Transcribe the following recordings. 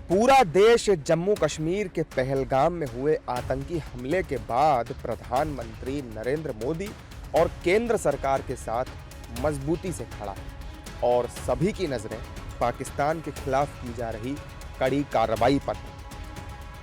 पूरा देश जम्मू कश्मीर के पहलगाम में हुए आतंकी हमले के बाद प्रधानमंत्री नरेंद्र मोदी और केंद्र सरकार के साथ मजबूती से खड़ा है और सभी की नजरें पाकिस्तान के खिलाफ की जा रही कड़ी कार्रवाई पर है।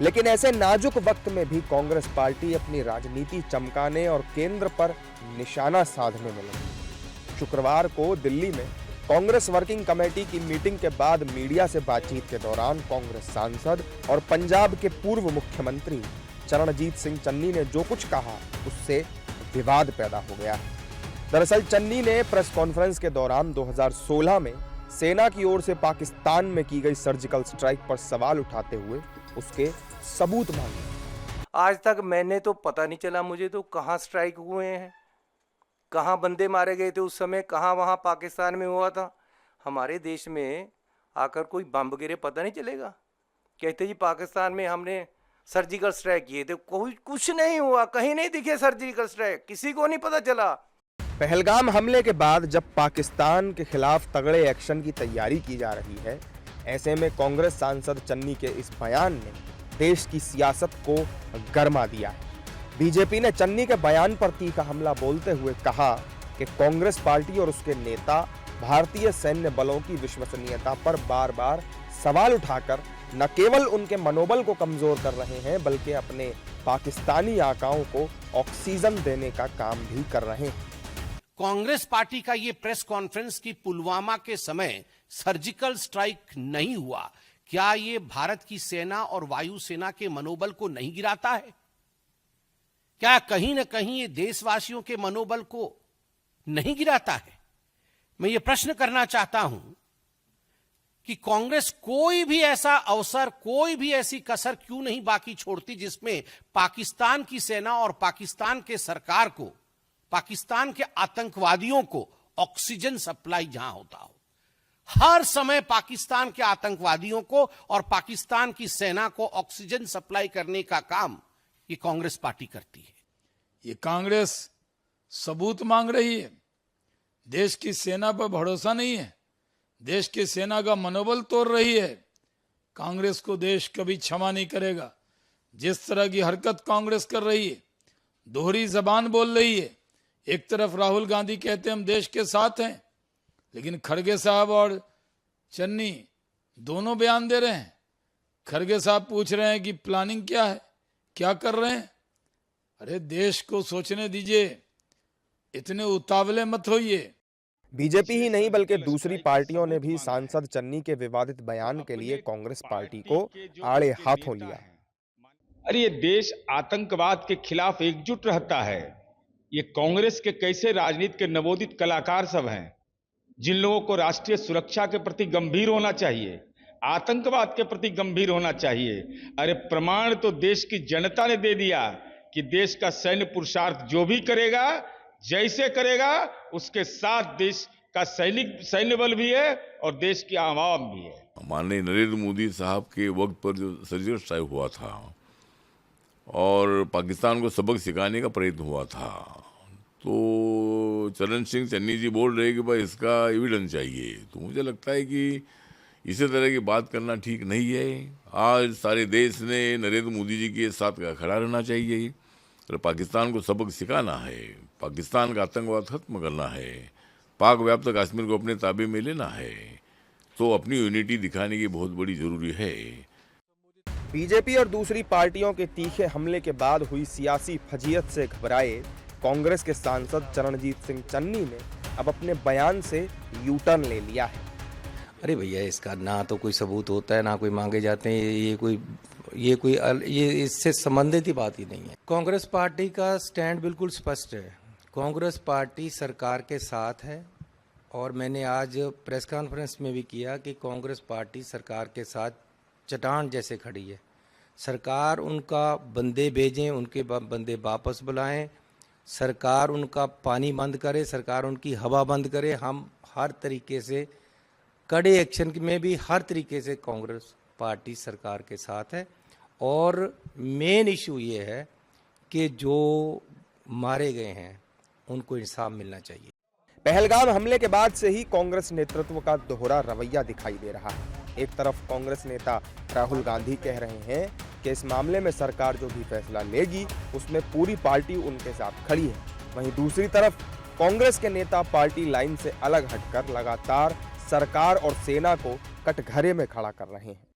लेकिन ऐसे नाजुक वक्त में भी कांग्रेस पार्टी अपनी राजनीति चमकाने और केंद्र पर निशाना साधने में लगी। शुक्रवार को दिल्ली में कांग्रेस वर्किंग कमेटी की मीटिंग के बाद मीडिया से बातचीत के दौरान कांग्रेस सांसद और पंजाब के पूर्व मुख्यमंत्री चरणजीत सिंह चन्नी ने जो कुछ कहा उससे विवाद पैदा हो गया है। दरअसल चन्नी ने प्रेस कॉन्फ्रेंस के दौरान 2016 में सेना की ओर से पाकिस्तान में की गई सर्जिकल स्ट्राइक पर सवाल उठाते हुए उसके सबूत मांगे। आज तक मैंने तो पता नहीं चला मुझे तो कहाँ स्ट्राइक हुए हैं, कहाँ बंदे मारे गए थे उस समय, कहाँ वहाँ पाकिस्तान में हुआ था। हमारे देश में आकर कोई बम गिरे पता नहीं चलेगा। कहते जी पाकिस्तान में हमने सर्जिकल स्ट्राइक किए थे, कोई कुछ नहीं हुआ, कहीं नहीं दिखे सर्जिकल स्ट्राइक, किसी को नहीं पता चला। पहलगाम हमले के बाद जब पाकिस्तान के खिलाफ तगड़े एक्शन की तैयारी की जा रही है, ऐसे में कांग्रेस सांसद चन्नी के इस बयान ने देश की सियासत को गरमा दिया है। बीजेपी ने चन्नी के बयान पर तीखा हमला बोलते हुए कहा कि कांग्रेस पार्टी और उसके नेता भारतीय सैन्य बलों की विश्वसनीयता पर बार-बार सवाल उठाकर न केवल उनके मनोबल को कमजोर कर रहे हैं बल्कि अपने पाकिस्तानी आकाओं को ऑक्सीजन देने का काम भी कर रहे हैं। कांग्रेस पार्टी का ये प्रेस कॉन्फ्रेंस की पुलवामा के समय सर्जिकल स्ट्राइक नहीं हुआ, क्या ये भारत की सेना और वायुसेना के मनोबल को नहीं गिराता है? क्या कहीं न कहीं ये देशवासियों के मनोबल को नहीं गिराता है? मैं ये प्रश्न करना चाहता हूं कि कांग्रेस कोई भी ऐसा अवसर, कोई भी ऐसी कसर क्यों नहीं बाकी छोड़ती जिसमें पाकिस्तान की सेना और पाकिस्तान के सरकार को, पाकिस्तान के आतंकवादियों को ऑक्सीजन सप्लाई जहां होता हो। हर समय पाकिस्तान के आतंकवादियों को और पाकिस्तान की सेना को ऑक्सीजन सप्लाई करने का काम ये कांग्रेस पार्टी करती है। ये कांग्रेस सबूत मांग रही है। देश की सेना पर भरोसा नहीं है, देश की सेना का मनोबल तोड़ रही है। कांग्रेस को देश कभी क्षमा नहीं करेगा। जिस तरह की हरकत कांग्रेस कर रही है, दोहरी जबान बोल रही है। एक तरफ राहुल गांधी कहते हैं हम देश के साथ हैं, लेकिन खड़गे साहब और चन्नी दोनों बयान दे रहे हैं। खड़गे साहब पूछ रहे हैं कि प्लानिंग क्या है, क्या कर रहे हैं। अरे देश को सोचने दीजिए, इतने उतावले मत होइए। बीजेपी ही नहीं बल्कि दूसरी पार्टियों ने भी सांसद चन्नी के विवादित बयान के लिए कांग्रेस पार्टी को आड़े हाथों लिया। अरे ये देश आतंकवाद के खिलाफ एकजुट रहता है। ये कांग्रेस के कैसे राजनीति के नवोदित कलाकार सब हैं, जिन लोगों को राष्ट्रीय सुरक्षा के प्रति गंभीर होना चाहिए, आतंकवाद के प्रति गंभीर होना चाहिए। अरे प्रमाण तो देश की जनता ने दे दिया कि देश का सैन्य पुरुषार्थ जो भी करेगा, जैसे करेगा, उसके साथ देश का सैन्य बल भी है और देश की आवाम भी है। माननीय नरेंद्र मोदी साहब के वक्त पर जो सर्जिकल स्ट्राइक हुआ था और पाकिस्तान को सबक सिखाने का प्रयत्न हुआ था, तो चरण सिंह चन्नी जी बोल रहे कि भाई इसका एविडेंस चाहिए। तो मुझे लगता है कि इसी तरह की बात करना ठीक नहीं है। आज सारे देश ने नरेंद्र मोदी जी के साथ खड़ा रहना चाहिए। तो पाकिस्तान को सबक सिखाना है, पाकिस्तान का आतंकवाद खत्म करना है, पाक व्याप्त कश्मीर को अपने ताबे में लेना है, तो अपनी यूनिटी दिखाने की बहुत बड़ी जरूरी है। बीजेपी और दूसरी पार्टियों के तीखे हमले के बाद हुई सियासी फजीयत से घबराए कांग्रेस के सांसद चरणजीत सिंह चन्नी ने अब अपने बयान से यू टर्न ले लिया है। अरे भैया, इसका ना तो कोई सबूत होता है, ना कोई मांगे जाते हैं। ये इससे संबंधित ही बात ही नहीं है। कांग्रेस पार्टी का स्टैंड बिल्कुल स्पष्ट है। कांग्रेस पार्टी सरकार के साथ है और मैंने आज प्रेस कॉन्फ्रेंस में भी किया कि कांग्रेस पार्टी सरकार के साथ चट्टान जैसे खड़ी है। सरकार उनका बंदे भेजें, उनके बंदे वापस बुलाएं, सरकार उनका पानी बंद करे, सरकार उनकी हवा बंद करे। हम हर तरीके से कड़े एक्शन में भी हर तरीके से कांग्रेस पार्टी सरकार के साथ है। और मेन इशू ये है कि जो मारे गए हैं उनको इंसाफ मिलना चाहिए। पहलगाम हमले के बाद से ही कांग्रेस नेतृत्व का दोहरा रवैया दिखाई दे रहा है। एक तरफ कांग्रेस नेता राहुल गांधी कह रहे हैं कि इस मामले में सरकार जो भी फैसला लेगी उसमें पूरी पार्टी उनके साथ खड़ी है। वहीं दूसरी तरफ कांग्रेस के नेता पार्टी लाइन से अलग हटकर लगातार सरकार और सेना को कटघरे में खड़ा कर रहे हैं।